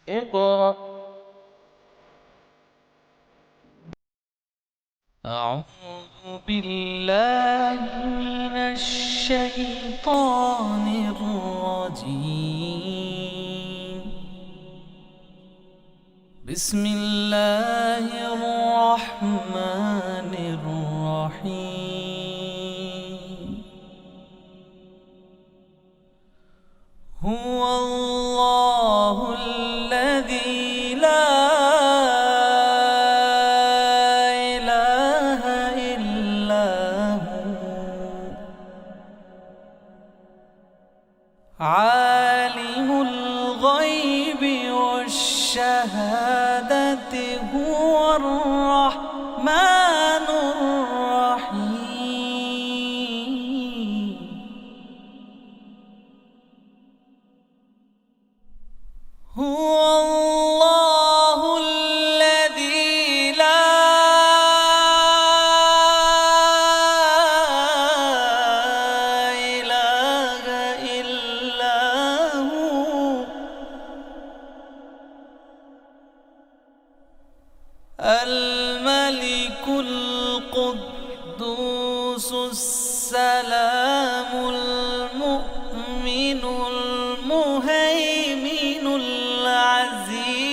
اقرأ. أعوذ بالله من الشيطان الرجيم. بسم الله الرحمن الرحيم. هو الله الذي لا إله إلا هو عالم الغيب والشهادة هو الرحمن الرحيم. هو الله الذي لا إله إلا هو الملك القدوس السلام المؤمن المهيمن العزيز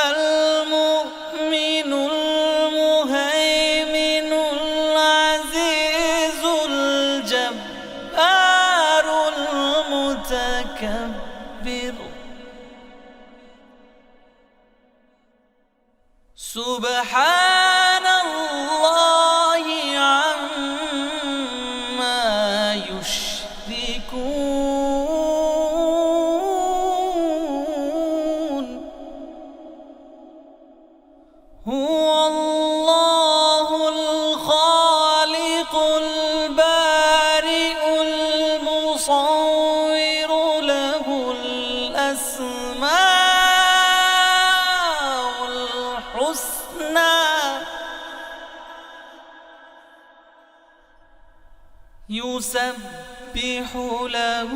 المؤمن المهيمن العزيز الجبار المتكبر. سبحان الله عما يشركون. هو الله الخالق البارئ المصور له الأسماء الحسنى يسبح له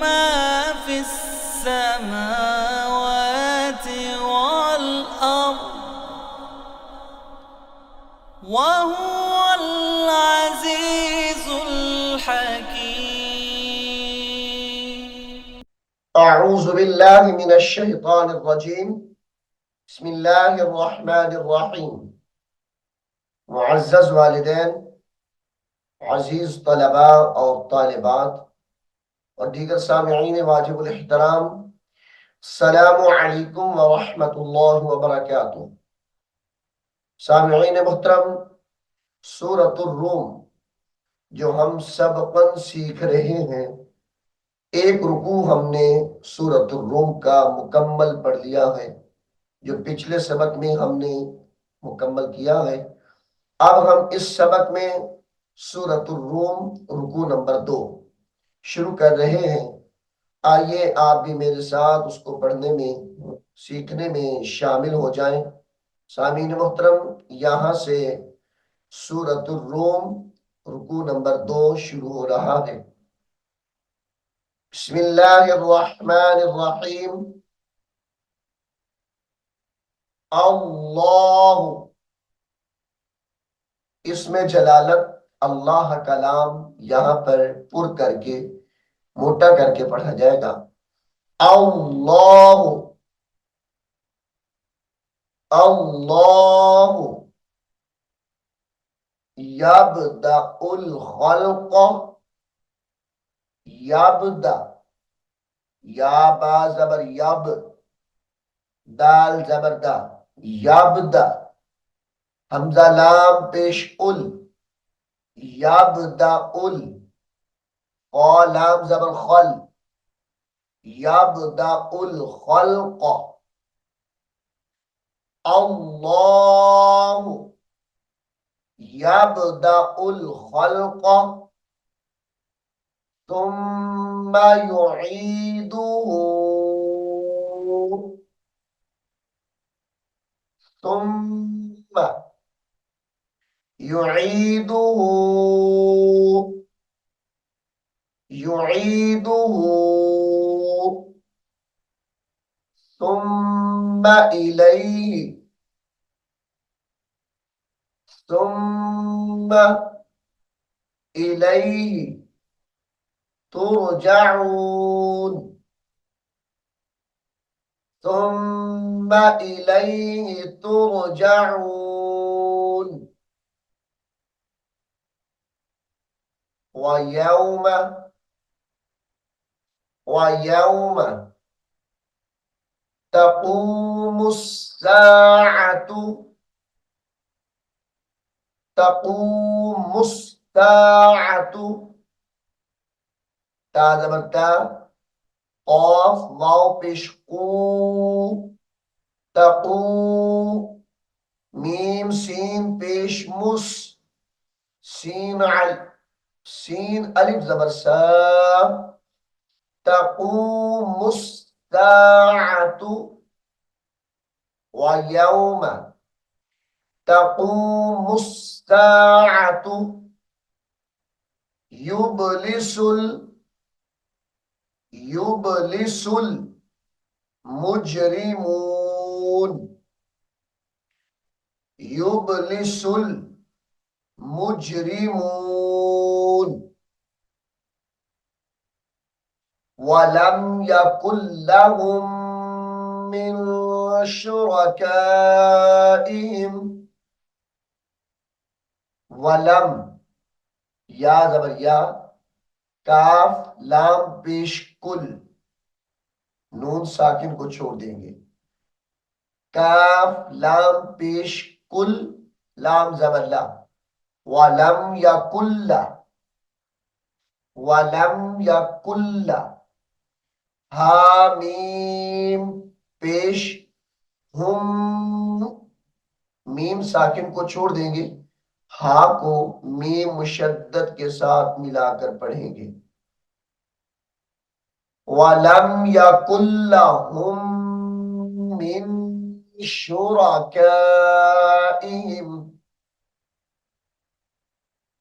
ما في السماوات والأرض وهو العزيز الحكيم. أعوذ بالله من الشيطان الرجيم. بسم الله الرحمن الرحيم. मुअज़्ज़ज़ वालिदैन, अजीज तलबा और तालिबात और दीगर सामिईन वाजिबुल इहतराम, अस्सलामु अलैकुम व रहमतुल्लाहि व बरकातुहू। सामिईन मुहतरम, सूरतुर रूम जो हम सबकन सीख रहे हैं, एक रुकू हमने सूरतुर रूम का मुकम्मल पढ़ लिया है, जो पिछले सबक में हमने मुकम्मल किया है। अब हम इस सबक में सूरतुर रूम रुकू नंबर 2 शुरू कर रहे हैं। आइए आप भी मेरे साथ उसको पढ़ने में, सीखने में शामिल हो जाएं। सामीन मोहतरम, यहाँ से सूरतुर रूम रुकू नंबर 2 शुरू हो रहा है। बिस्मिल्लाहिर्रहमानिर्रहीम। अल्लाह, इसमें जलालत अल्लाह का नाम यहाँ पर पुर करके, मोटा करके पढ़ा जाएगा। अल्लाह, अल्लाह यब्दउल खल्क़, यब्दा, या बा जबर यब, दाल जबर दा, यब्दा, हमजा लाम पेश उल, यब्दाउल, क़ लाम जबर खल, यब्दाउल खल्क़। अल्लाहु यब्दाउल खल्क़ तुम्मा युईदुहु, तुम्मा युईदुहु युईदुहु सुम्मा इलैहि सुम्मा इलैहि तुरजाऊन सुम्मा इलैहि तुरजाऊन वयौम वयौम तक़ूमुस्साअतु तक़ूमुस्साअतु ता ज़बर ता क़ाफ वाव पेश कू तक़ू मीम सीन पेश मुस सीन अल सीन अलिफ ज़बर सा तक़ूमुस्साअतु वयौम तक़ूमुस्साअतु युबलिसुल युबलिसुल मुजरिमून युबलिसुल मुजरिमून वलम यकुल लहुम मिन शुरकाइहिम वलम या ज़बर या काफ लाम पेश कुल नून साकिन को छोड़ देंगे काफ लाम पेश कुल लाम ज़बर ला वलम यकुल्ला वलम यकुल्ला हामीम पेश हुम मीम साकिन को छोड़ देंगे हा को मीम मुशद्दद के साथ मिलाकर पढ़ेंगे वलम यकुल्लहुम मिन शुरकाइहिम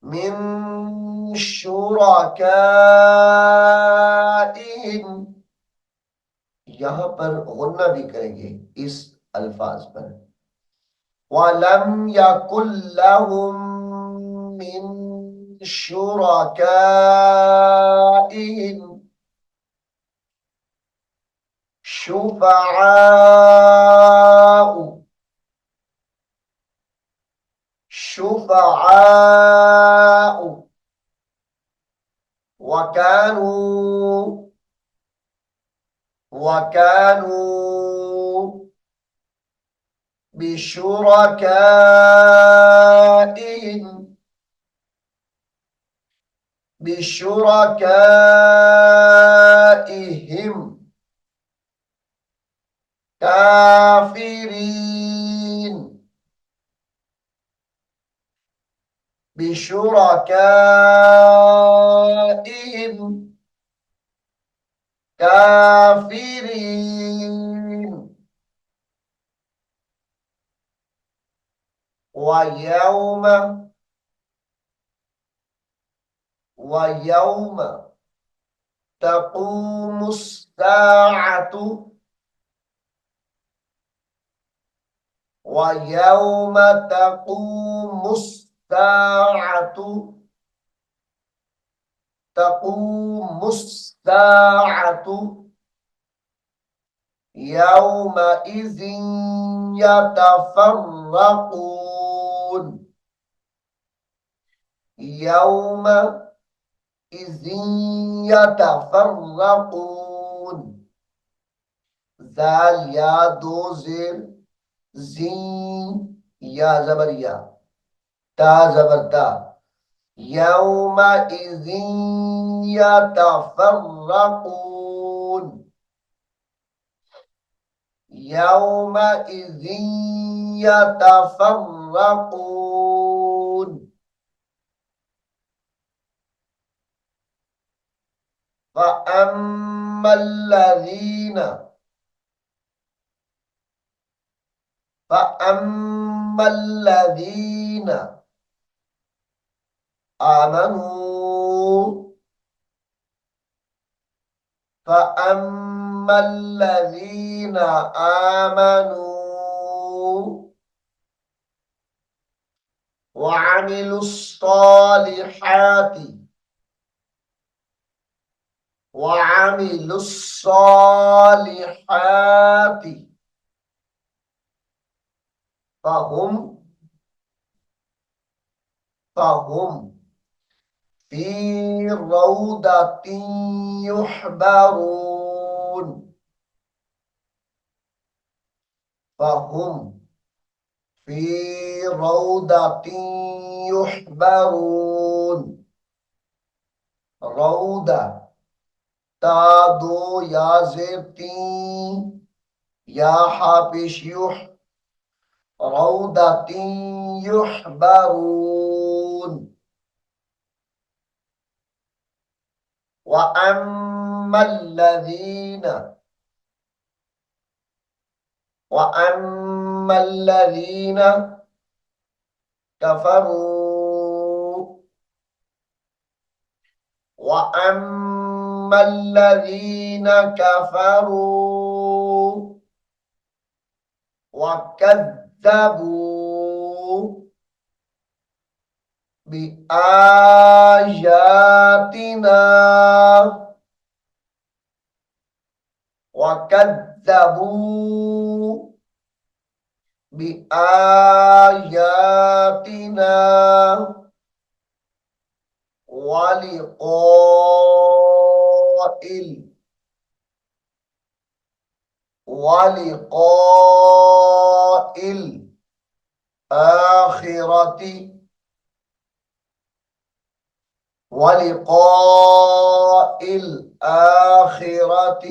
मिन शुरकाइहिम यहां पर गुन्ना भी करेंगे इस अल्फाज पर वलम यकुल्लहुम मिन शुरकाइहिम शुफआउ शुफआउ वकानू वकानू बिशुरकाइहिम बिशुरकाइहिम काफिरीन बिशुरकाइहिम काफिरीन वयौम वयौम तक़ूमुस्साअतु वयौम तक़ूमुस्साअतु तक़ूमुस्साअतु यौमइज़िन यतफ़र्रक़ून यौमइज़िन यतफ़र्रक़ून ज़ाल या दो ज़ेर ज़ीन या ज़बर या ता ज़बर ता यौमइज़िन यतफ़र्रक़ून यौमइज़िन यतफ़र्रक़ून फ़अम्मल्लज़ीन फ़अम्मल्लज़ीन आमनू فأما الذين آمنوا وعملوا الصالحات وعملوا الصالحات فهم فهم في روضة يحبرون فهم في روضة يحبرون. روضة تا دو یا زیر تین یا حافش يح روضة يحبرون. وأما الذين كفروا وأما الذين كفروا وكذبوا بآياتنا وكذبوا بآياتنا ولقاء الآخرة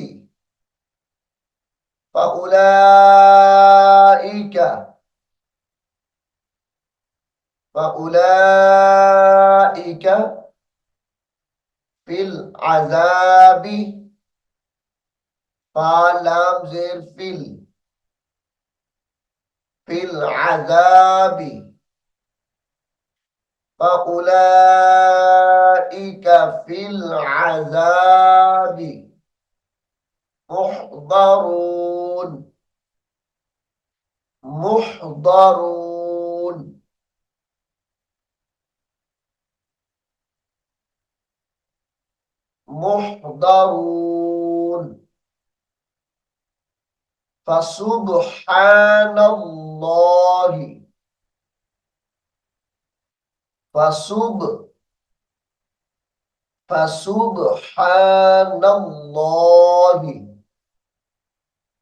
فأولئك في العذاب فلام زير في العذاب فأولئك في العذاب محضرون محضرون. فسبحان الله فسبحان الله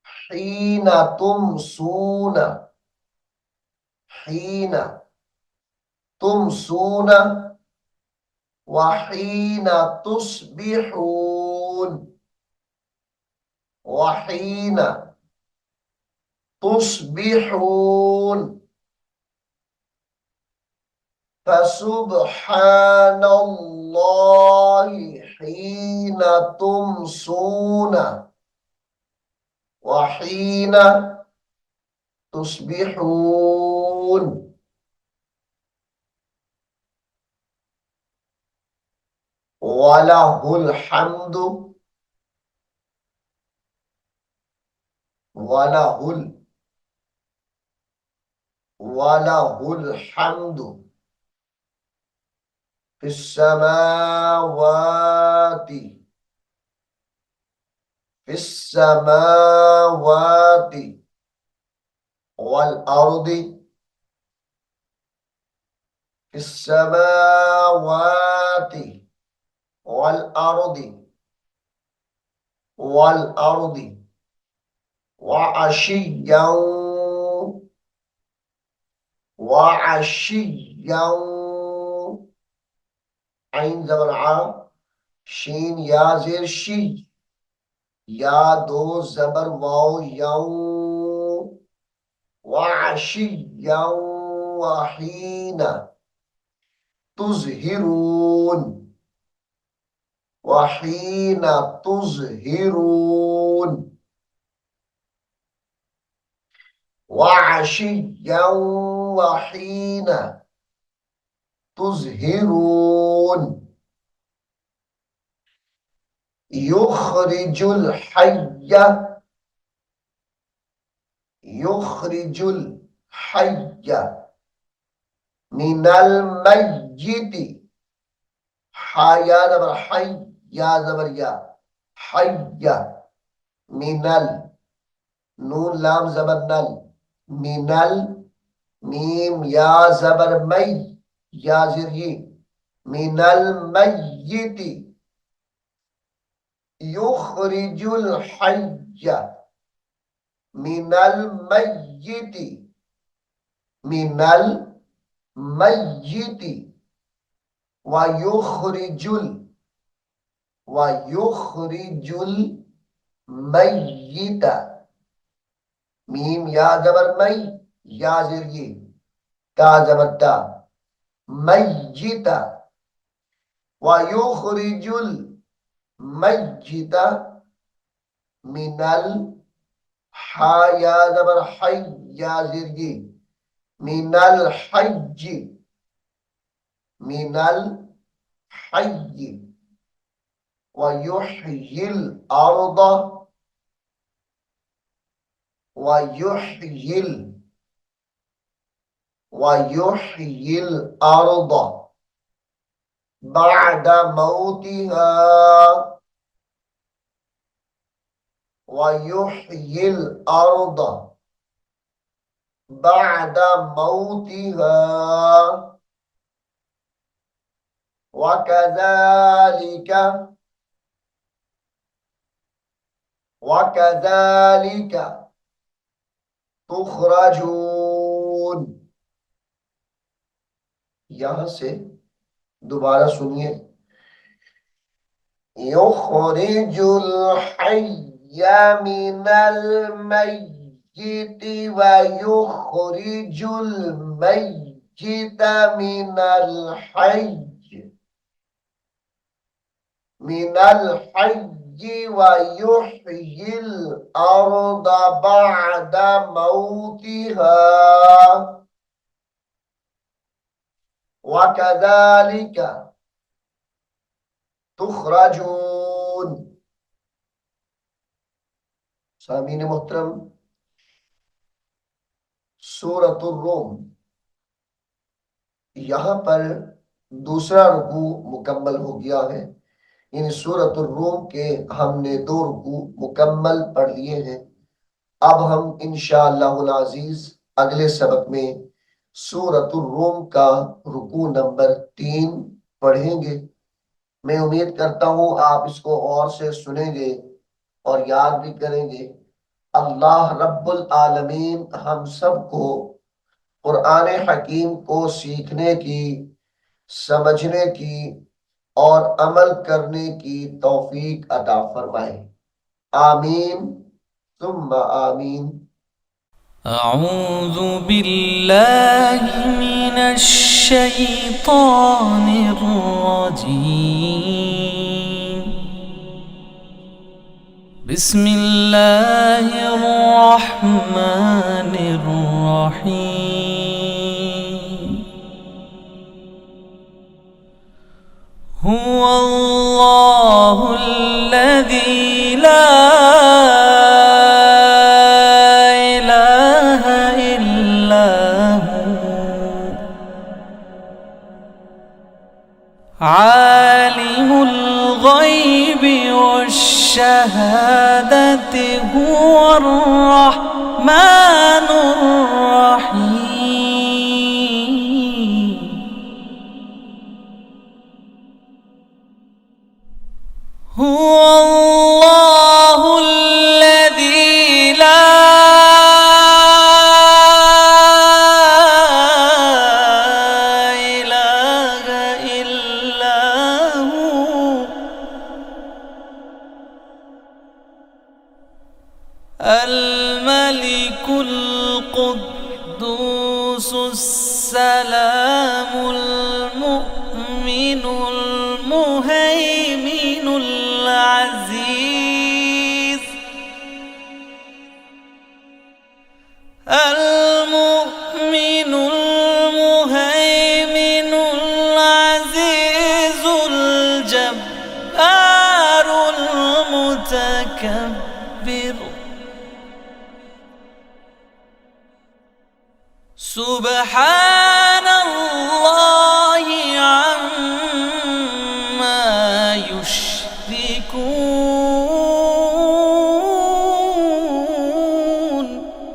حين تمسون وحين تصبحون فسبحان الله حين تمسون وحين تصبحون. وله الحمد في السماوات والأرض في السماوات والأرض وعشيا عين زبر ع شين يا زير شي يا دو زبر واو يوم وعشيا وحين تظهرون وعشيا وحين تظهرون. युखरिजुल हय्य, युखरिजुल हय्य मिनल मय्यिति, हाया जबर हय, या जबर या, हय्य मिनल, नून लाम जबर नल, मिनल, मीम या जबर मई, या जिर, मिनल मय्यिति, युखरिजुल हय्य मिनल मय्यिति, मिनल मय्यिति, वयुखरिजुल, वयुखरिजुल मय्यिता, मीम या जबर मई, या जिर, ता जबर ता, मय्यिता, वयुखरिजुल मय्यिता मिनल, हा या जबर हय, या जिर, मिनल हय्य, मिनल हय्य, वयुह्यिल अर्द, वयुह्यिल, वयुह्यिल अर्द बअद मौतिहा, वयुह्यिल अर्द बअद मौतिहा, वकज़ालिक, वकज़ालिक तुखरजून। यहां से दोबारा सुनिए, युखरिजुल हय्य मिनल मय्यिति व युखरिजुल मय्यिता मिनल हय्य, मिनल हय्य व युह्यिल अर्द बअद मौतिहा, वकज़ालिक तुखरजून। सामीन मोहतरम, सूरतुर रूम, यहां पर दूसरा रुकू मुकम्मल हो गया है। इन सूरतुर रूम के हमने 2 रुकू मुकम्मल पढ़ लिए हैं। अब हम इंशाअल्लाहुल अज़ीज अगले सबक में सूरतुर रूम का रुकू नंबर 3 पढ़ेंगे। मैं उम्मीद करता हूं आप इसको और से सुनेंगे और याद भी करेंगे। अल्लाह रब्बुल आलमीन हम सबको कुरान हकीम को सीखने की, समझने की और अमल करने की तौफीक अता फरमाए। आमीन सुम्मा आमीन। أعوذ بالله من الشيطان الرجيم. بسم الله الرحمن الرحيم. هو الله الذي لا إله إلا هو عالم الغيب والشهادة هو الرحمن الرحيم. هو الله الذي لا إله إلا هو الملك القدوس السلام المؤمن المهيمن العزيز المؤمن المهيمن العزيز الجبار متكبر سبحان